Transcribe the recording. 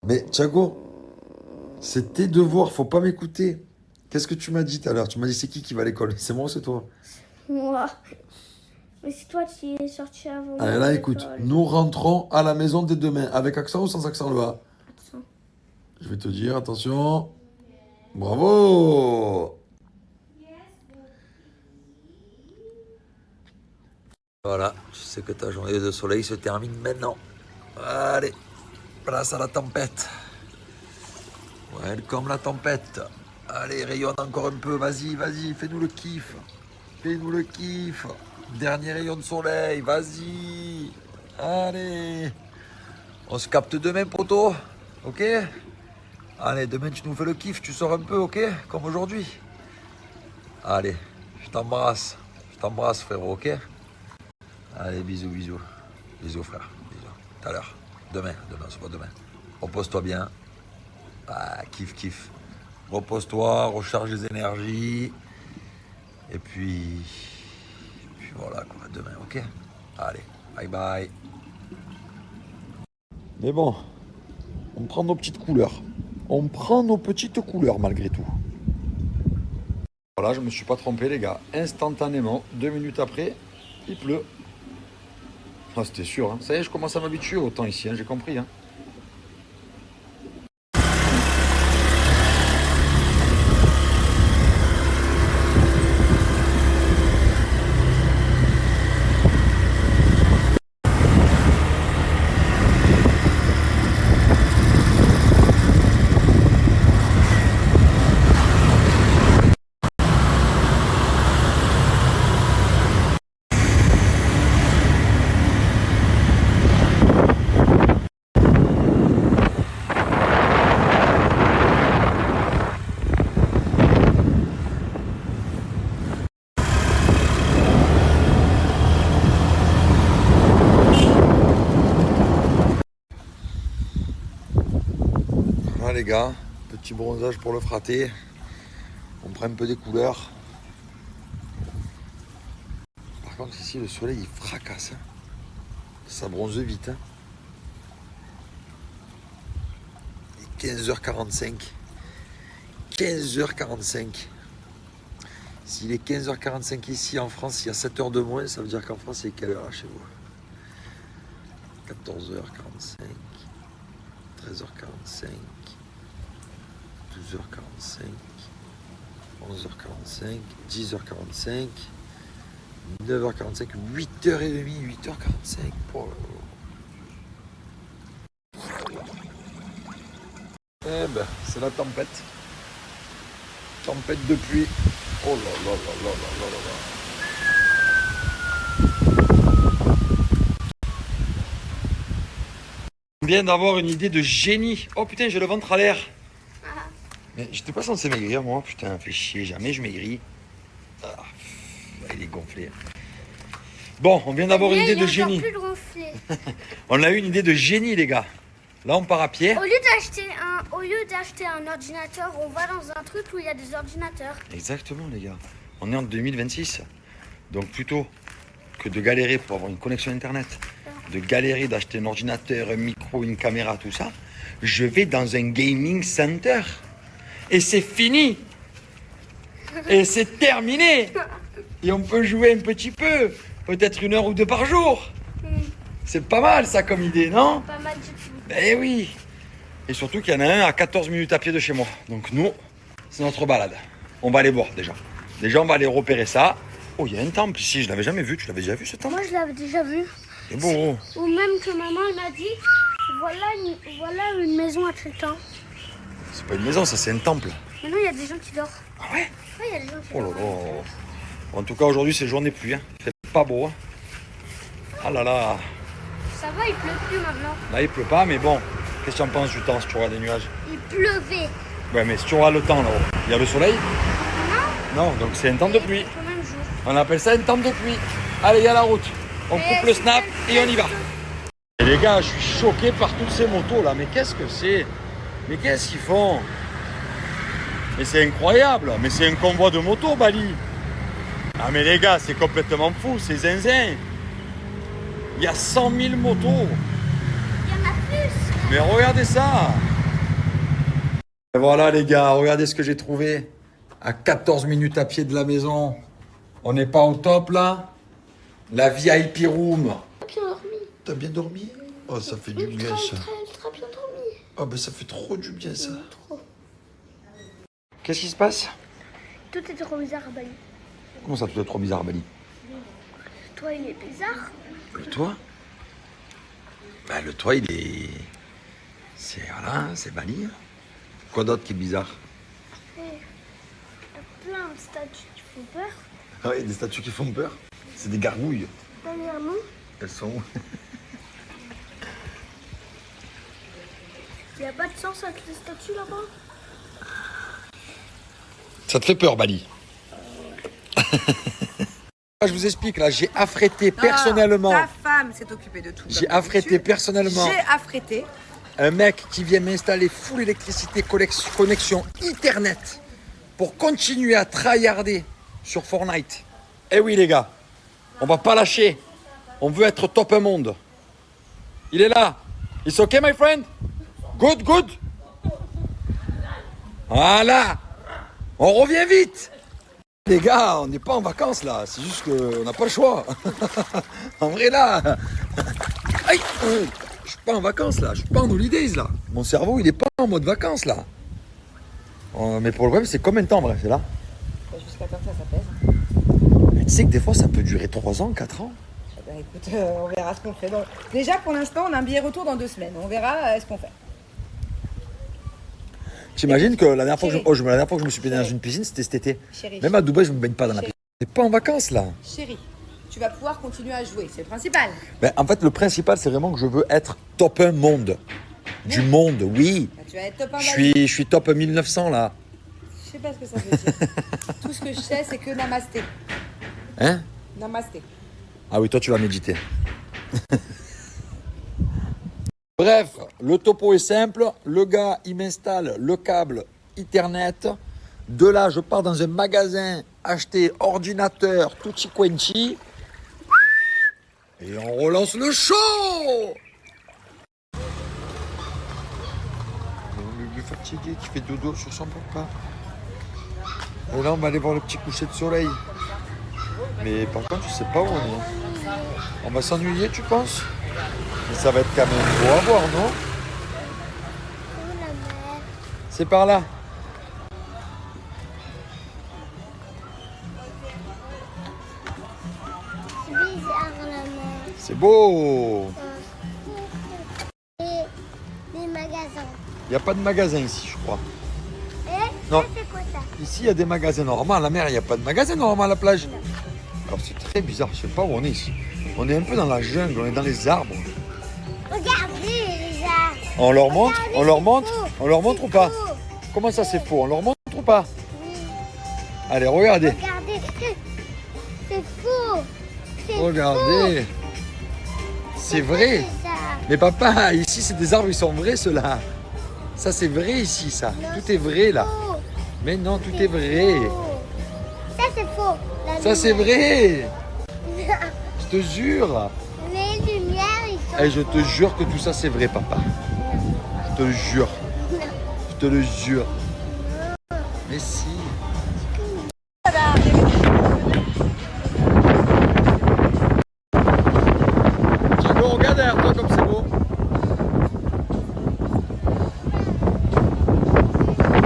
Mais Thiago, c'est tes devoirs, faut pas m'écouter. Qu'est-ce que tu m'as dit tout à l'heure? Tu m'as dit c'est qui va à l'école? C'est moi ou c'est toi? Moi. Mais c'est toi qui es sorti avant moi Allez, de là, écoute, l'école. nous rentrons à la maison dès demain, avec accent ou sans accent le A? Attends. Je vais te dire, attention. Bravo! Voilà, je sais que ta journée de soleil se termine maintenant. Allez, place à la tempête. Welcome la tempête. Allez, rayonne encore un peu, vas-y, vas-y, fais-nous le kiff. Fais-nous le kiff. Dernier rayon de soleil, vas-y. Allez. On se capte demain, poteau. Ok? Allez, demain tu nous fais le kiff, tu sors un peu, ok? Comme aujourd'hui. Allez, je t'embrasse. Je t'embrasse, frérot, ok? Allez, bisous, bisous. Bisous, frère. Bisous. Tout à l'heure. Demain, on se voit demain. Repose-toi bien. Ah, kiff, kiff. Repose-toi, recharge les énergies. Et puis voilà, quoi. Demain, ok? Allez, bye bye. Mais bon, on prend nos petites couleurs. On prend nos petites couleurs malgré tout. Voilà, je me suis pas trompé, les gars. Instantanément, 2 minutes après, il pleut. Ah, c'était sûr, hein. Ça y est, je commence à m'habituer au temps ici, hein, j'ai compris. Hein. Voilà les gars, petit bronzage pour le fraté. On prend un peu des couleurs. Par contre ici le soleil il fracasse. Hein. Ça bronze vite. Hein. Il est 15h45. 15h45. S'il est 15h45 ici en France, il y a 7 heures de moins, ça veut dire qu'en France il est quelle heure là, chez vous? 14h45, 13h45, 12h45, 11h45, 10h45, 9h45, 8h30, 8h45. Oh eh ben, c'est la tempête. Tempête de pluie. Oh là là là là là là là. On vient d'avoir une idée de génie. Oh putain, j'ai le ventre à l'air. Mais j'étais pas censé maigrir, moi. Putain, fais chier, jamais je maigris. Ah, il est gonflé. Bon, on vient d'avoir une idée de génie. On a eu une idée de génie, les gars. Là, on part à pied. Au lieu d'acheter un ordinateur, on va dans un truc où il y a des ordinateurs. Exactement, les gars. On est en 2026. Donc, plutôt que de galérer pour avoir une connexion Internet, de galérer d'acheter un ordinateur, un micro, une caméra, tout ça, je vais dans un gaming center. Et c'est fini. Et c'est terminé. Et on peut jouer un petit peu. Peut-être 1 heure ou 2 par jour. C'est pas mal, ça, comme idée, non? Pas mal du tout. Eh oui. Et surtout qu'il y en a un à 14 minutes à pied de chez moi. Donc nous, c'est notre balade. On va aller voir déjà. Déjà, on va aller repérer ça. Oh, il y a un temple ici, je l'avais jamais vu. Tu l'avais déjà vu, ce temple? Moi, je l'avais déjà vu. C'est beau. Ou même que maman elle m'a dit, voilà une maison à Trétan. C'est pas une maison, ça, c'est un temple. Mais non, il y a des gens qui dorment. Ah ouais? Ouais, il y a des gens qui Oh là dorment. là. En tout cas, aujourd'hui, c'est journée pluie. Hein. C'est pas beau. Hein. Ah là là. Ça va, il pleut plus maintenant. Là, il pleut pas, mais bon. Qu'est-ce que tu en penses du temps si tu regardes les nuages? Il pleuvait. Ouais, mais si tu regardes le temps là-haut, il y a le soleil? Non, donc c'est un temps de pluie. Au même jour. On appelle ça un temps de pluie. Allez, il y a la route. On coupe le snap et on y va. Et les gars, je suis choqué par toutes ces motos là. Mais qu'est-ce que c'est? Mais qu'est-ce qu'ils font? Mais c'est incroyable. Mais c'est un convoi de motos, Bali. Ah mais les gars, c'est complètement fou, c'est zinzin. Il y a 100 000 motos. Il y en a plus. Mais regardez ça. Et voilà les gars, regardez ce que j'ai trouvé. À 14 minutes à pied de la maison. On n'est pas au top là? La VIP room. Bien dormi. T'as bien dormi? Oh, ça fait du bien ça. Ultra bien dormi. Oh, ben ça fait trop du bien ça. Trop. Qu'est-ce qui se passe? Tout est trop bizarre, Bali. Comment ça, tout est trop bizarre, Bali? Toi, il est bizarre. Le toit? Bah, le toit, il est. C'est. Voilà, c'est Bali. Quoi d'autre qui est bizarre? Il y a plein de statues qui font peur. Ah oui, des statues qui font peur. C'est des gargouilles. Derrière nous, Elles sont où? il n'y a pas de sens avec les statues là-bas. Ça te fait peur, Bali? Je vous explique, là, j'ai affrété personnellement. Ta femme s'est occupée de tout. J'ai comme affrété d'habitude. personnellement J'ai affrété. un mec qui vient m'installer full électricité, connexion internet pour continuer à tryharder sur Fortnite. Eh oui les gars, on va pas lâcher. On veut être top monde. Il est là. It's okay my friend? Good, good. Voilà. On revient vite. Les gars, on n'est pas en vacances là, c'est juste qu'on n'a pas le choix. En vrai là, aïe, je suis pas en vacances là, je suis pas en holidays là. Mon cerveau il est pas en mode vacances là. Mais pour le web c'est combien de temps bref, c'est là? Jusqu'à quand ça pèse? Mais tu sais que des fois ça peut durer 3 ans, 4 ans. Bah écoute, on verra ce qu'on fait. Donc, déjà pour l'instant, on a un billet retour dans 2 semaines. On verra ce qu'on fait. T'imagines que la dernière fois que Chérie. la dernière fois que je me suis baigné dans une piscine c'était cet été. Chérie. Même à Dubaï je me baigne pas dans la Chérie. piscine. On n'est pas en vacances là. Chérie, tu vas pouvoir continuer à jouer, c'est le principal. Ben, en fait le principal c'est vraiment que je veux être top 1 monde. Du monde, oui. Bah, tu vas être top 1 Je suis top 1900 là. Je sais pas ce que ça veut dire. Tout ce que je sais, c'est que namasté. Hein? Namasté. Ah oui, toi tu vas méditer. Bref, le topo est simple. Le gars, il m'installe le câble Ethernet. De là, je pars dans un magasin acheter ordinateur tutti quanti. Et on relance le show. Le bébé fatigué qui fait dodo sur son papa. Et là, on va aller voir le petit coucher de soleil. Mais par contre, je sais pas où on est. On va s'ennuyer, tu penses? Mais ça va être quand même beau à voir, non? Où la mer? C'est par là. C'est bizarre la mer. C'est beau. Et des magasins. Il n'y a pas de magasin ici, je crois. Et Non. ça, c'est quoi ça? Ici, il y a des magasins normaux. À la mer, il n'y a pas de magasin normal à la plage. Alors, c'est très bizarre. Je sais pas où on est ici. On est un peu dans la jungle. On est dans les arbres. Regardez les arbres. On leur montre? Regardez, On leur c'est montre? faux. On leur montre ou C'est pas? faux. Comment ça, c'est faux? On leur montre ou pas? Oui. Allez, regardez. Regardez. C'est faux. C'est Regardez. faux. C'est vrai. C'est ça. Mais papa, ici, c'est des arbres, ils sont vrais, ceux-là. Ça, c'est vrai ici, ça. Non, Tout est vrai, là. faux. Mais non, tout est vrai. faux. Ça, c'est faux. La Ça, c'est lumière. vrai. Je te jure. Les lumières, ils sont Et je te jure que tout ça, c'est vrai, papa. Je te le jure. Je te le jure. Mais si.